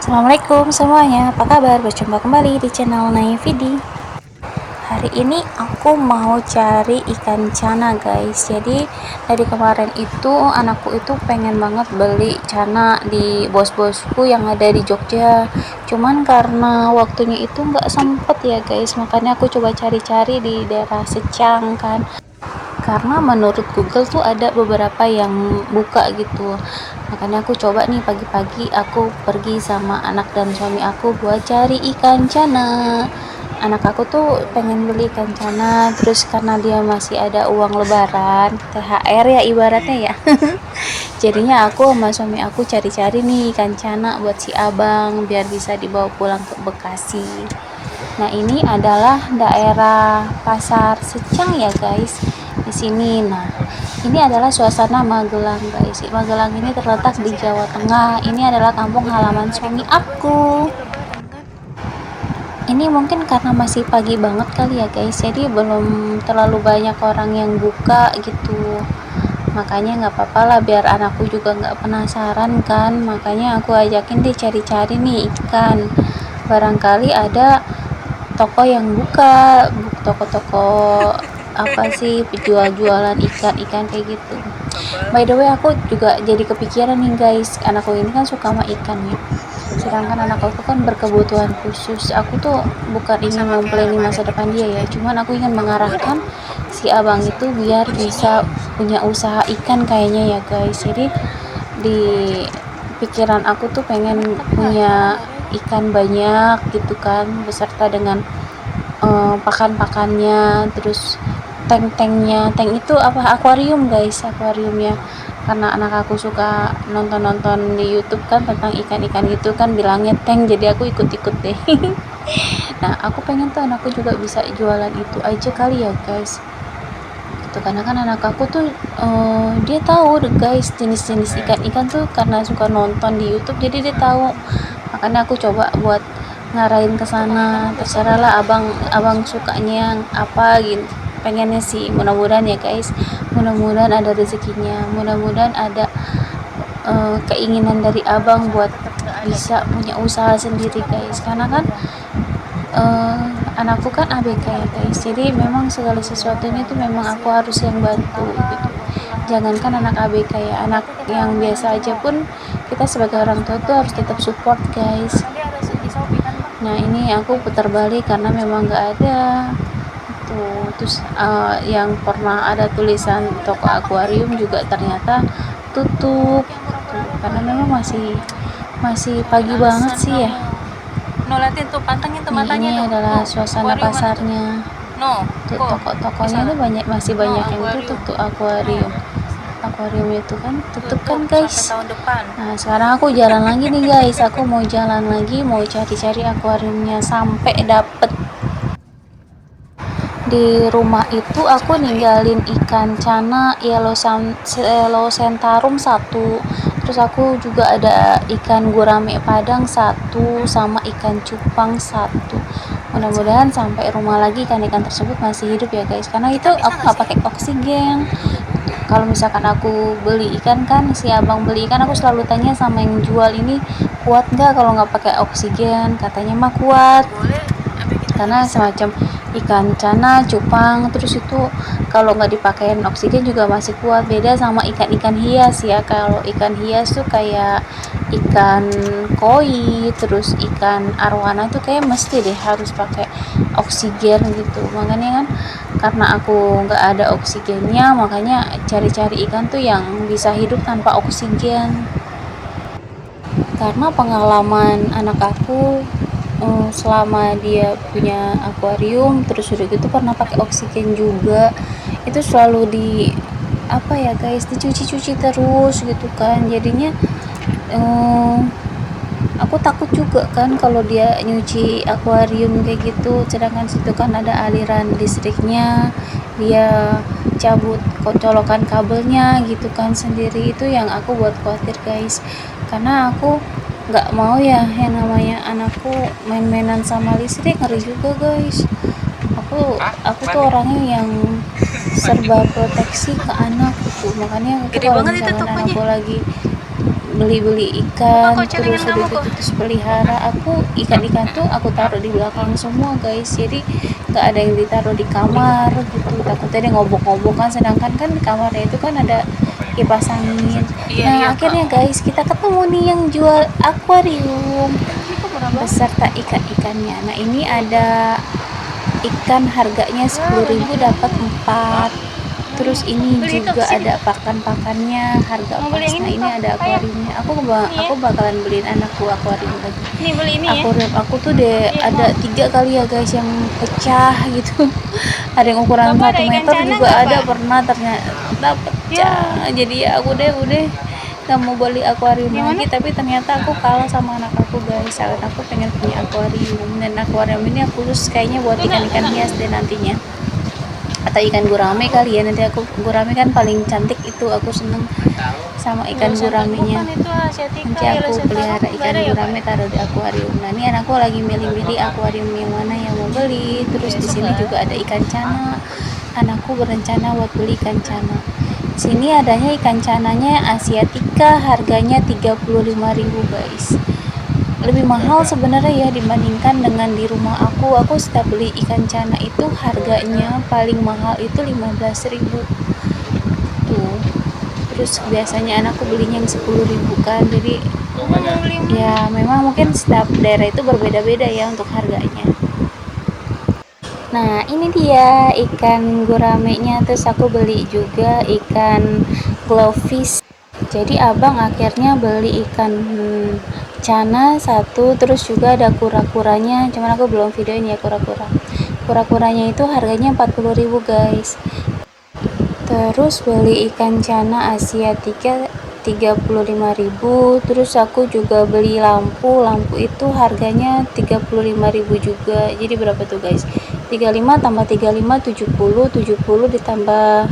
Assalamualaikum semuanya, apa kabar? Berjumpa kembali di channel Naividi. Hari ini aku mau cari ikan cana guys. Jadi dari kemarin itu anakku itu pengen banget beli cana di bos-bosku yang ada di Jogja. Cuman karena waktunya itu nggak sempet ya guys, makanya aku coba cari-cari di daerah Secang kan. Karena menurut Google tuh ada beberapa yang buka gitu, makanya aku coba nih pagi-pagi aku pergi sama anak dan suami aku buat cari ikan cana. Anak aku tuh pengen beli ikan cana, terus karena dia masih ada uang lebaran THR ya ibaratnya ya. Jadinya aku sama suami aku cari-cari nih ikan cana buat si abang biar bisa dibawa pulang ke Bekasi. Nah, ini adalah daerah Pasar Secang ya, guys. Di sini. Nah, ini adalah suasana Magelang, guys. Magelang ini terletak di Jawa Tengah. Ini adalah kampung halaman suami aku. Ini mungkin karena masih pagi banget kali ya, guys. Jadi belum terlalu banyak orang yang buka gitu. Makanya nggak apa-apa lah biar anakku juga nggak penasaran kan. Makanya aku ajakin dia cari-cari nih ikan. Barangkali ada toko yang buka, toko-toko apa sih penjual-jualan ikan-ikan kayak gitu. By the way, aku juga jadi kepikiran nih guys, anakku ini kan suka sama ikan ya, sedangkan anak aku kan berkebutuhan khusus. Aku tuh bukan ingin memplani masa depan dia ya, cuman aku ingin mengarahkan si abang itu biar bisa punya usaha ikan kayaknya ya guys. Jadi di pikiran aku tuh pengen punya ikan banyak gitu kan, beserta dengan pakan-pakannya, terus tank itu apa, akuarium guys, akuariumnya. Karena anak aku suka nonton-nonton di YouTube kan tentang ikan-ikan gitu kan, bilangnya tank, jadi aku ikut-ikut deh. Nah, aku pengen tuh anakku juga bisa jualan itu aja kali ya guys, gitu. Karena kan anak aku tuh dia tahu deh guys jenis-jenis ikan-ikan tuh karena suka nonton di YouTube, jadi dia tahu. Makanya aku coba buat ngarahin ke sana. Terserah lah abang sukanya yang apa gitu, pengennya sih mudah-mudahan ya guys, mudah-mudahan ada rezekinya, mudah-mudahan ada keinginan dari abang buat bisa punya usaha sendiri guys. Karena kan anakku kan ABK ya guys, jadi memang segala sesuatunya itu memang aku harus yang bantu gitu. Jangankan anak ABK ya, anak yang biasa aja pun kita sebagai orang tua tuh harus tetap support guys. Nah, ini aku putar balik karena memang nggak ada tuh. Terus yang pernah ada tulisan toko akuarium juga ternyata tutup tuh, karena memang masih pagi banget sih ya. Nolatin tuh, pantengin tuh matanya Ini tuh. adalah suasana pasarnya. Tuh toko-tokonya tuh masih banyak yang tutup tuh. Akuarium itu kan tutup kan guys. Tahun depan. Nah, sekarang aku jalan lagi nih guys, aku mau jalan lagi, mau cari-cari akuariumnya sampai dapet. Di rumah itu aku ninggalin ikan cana yellow centarum satu, terus aku juga ada ikan gurame padang satu, sama ikan cupang satu. Mudah-mudahan sampai rumah lagi ikan-ikan tersebut masih hidup ya guys, karena itu aku nggak pakai oksigen. Kalau misalkan aku beli ikan kan, si abang beli ikan, aku selalu tanya sama yang jual ini, kuat nggak kalau nggak pakai oksigen? Katanya mah kuat, karena semacam ikan cana, cupang, terus itu kalau nggak dipakein oksigen juga masih kuat. Beda sama ikan-ikan hias ya, kalau ikan hias tuh kayak ikan koi, terus ikan arwana tuh kayak mesti deh harus pakai oksigen gitu. Makanya kan karena aku nggak ada oksigennya, makanya cari-cari ikan tuh yang bisa hidup tanpa oksigen. Karena pengalaman anak aku selama dia punya akuarium, terus udah gitu pernah pakai oksigen juga, itu selalu di apa ya guys, dicuci-cuci terus gitu kan. Jadinya aku takut juga kan kalau dia nyuci akuarium kayak gitu, sedangkan situ kan ada aliran listriknya, dia cabut colokan kabelnya gitu kan sendiri. Itu yang aku buat khawatir guys, karena aku nggak mau ya yang namanya anakku main-mainan sama listrik, ngeri juga guys. Aku tuh orangnya yang serba proteksi ke anak gitu. Makanya aku Gede kalau banget itu misalkan tokonya. anakku lagi beli Mama, ikan, kok terus celengan kamu kok? terus pelihara. Aku ikan-ikan tuh aku taruh di belakang semua guys, jadi nggak ada yang ditaruh di kamar gitu, takutnya dia ngobok-ngobok kan, sedangkan kan di kamarnya itu kan ada kipas angin. Iya, Nah iya, akhirnya Kak. guys kita ketemu nih yang jual akuarium Ini kok murah banget? beserta ikan-ikannya. Nah ini ada ikan harganya 10.000 dapat 4. Terus ini Beli itu juga sini. ada pakan-pakannya harga Mau pas. beli yang Nah ini ini kok? ada Ayo. akuariumnya. Ini ya. Aku bakalan beliin anakku akuarium lagi. Nih beli ini ya. Akuarium aku tuh deh Iya, ada mau. 3 kali ya guys yang pecah gitu. Ada yang ukuran Bapak ada 1 ikan meter cana juga nggak, ada, Pak? pernah ternyata Ya. pecah. Jadi ya aku deh udah gak mau beli akuarium Yang lagi, mana? tapi ternyata aku kalah sama anak aku guys. Saat aku pengen punya akuarium, dan akuarium ini aku khusus kayaknya buat Itu nak, ikan-ikan nak. hias deh nantinya, atau ikan gurame kali ya. Nanti aku gurame kan paling cantik itu, aku seneng sama ikan Yellow Santa guramenya. bukan itu Asiatica. Nanti Yellow aku Santa pelihara nggak ikan ada ya, Pak? gurame taruh di akuarium. Nah ini anakku lagi milih-milih akuarium yang mana yang mau beli. Terus di Besok sini nggak juga ada. ada ikan cana. Anakku berencana buat beli ikan cana. Sini adanya ikan cananya Asiatica, harganya 35.000 guys. Lebih mahal sebenarnya ya dibandingkan dengan di rumah aku. Aku setiap beli ikan cana itu harganya paling mahal itu 15.000 tuh. Terus biasanya anakku belinya yang 10.000 kan. Jadi Mama mau beli yang mana? ya memang mungkin setiap daerah itu berbeda-beda ya untuk harganya. Nah ini dia ikan guramenya. Terus aku beli juga ikan glowfish. Jadi abang akhirnya beli ikan cana 1, terus juga ada kura-kuranya, cuman aku belum videoin ya kura-kuranya itu harganya 40.000 guys. Terus beli ikan cana Asiatica 35.000. Terus aku juga beli lampu itu harganya 35.000 juga. Jadi berapa tuh guys, 35 tambah 35 70 ditambah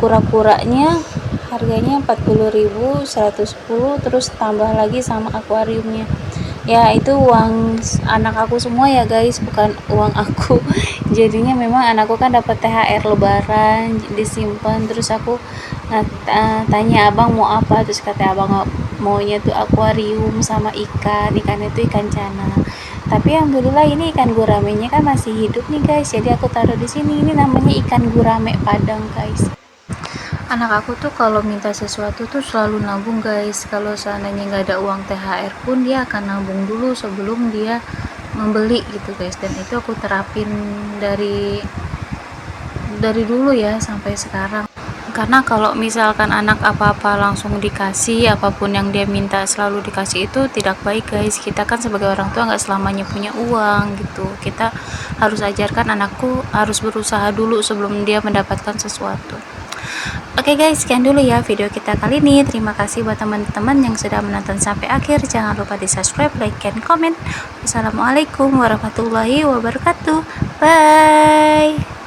kura-kuranya harganya 40.000 110, terus tambah lagi sama akuariumnya. Ya itu uang anak aku semua ya guys, bukan uang aku. Jadinya memang anakku kan dapat THR lebaran disimpan. Terus aku tanya abang mau apa, terus kata abang maunya tuh akuarium sama ikan itu ikan cana. Tapi alhamdulillah ini ikan guramenya kan masih hidup nih guys, jadi aku taruh di sini. Ini namanya ikan gurame Padang guys. Anak aku tuh kalau minta sesuatu tuh selalu nabung guys. Kalau seandainya nggak ada uang THR pun dia akan nabung dulu sebelum dia membeli gitu guys. Dan itu aku terapin dari dulu ya sampai sekarang. Karena kalau misalkan anak apa-apa langsung dikasih, apapun yang dia minta selalu dikasih, itu tidak baik guys. Kita kan sebagai orang tua nggak selamanya punya uang gitu. Kita harus ajarkan anakku harus berusaha dulu sebelum dia mendapatkan sesuatu. Oke guys, sekian dulu ya video kita kali ini. Terima kasih buat teman-teman yang sudah menonton sampai akhir. Jangan lupa di subscribe, like, and comment. Wassalamualaikum warahmatullahi wabarakatuh. Bye.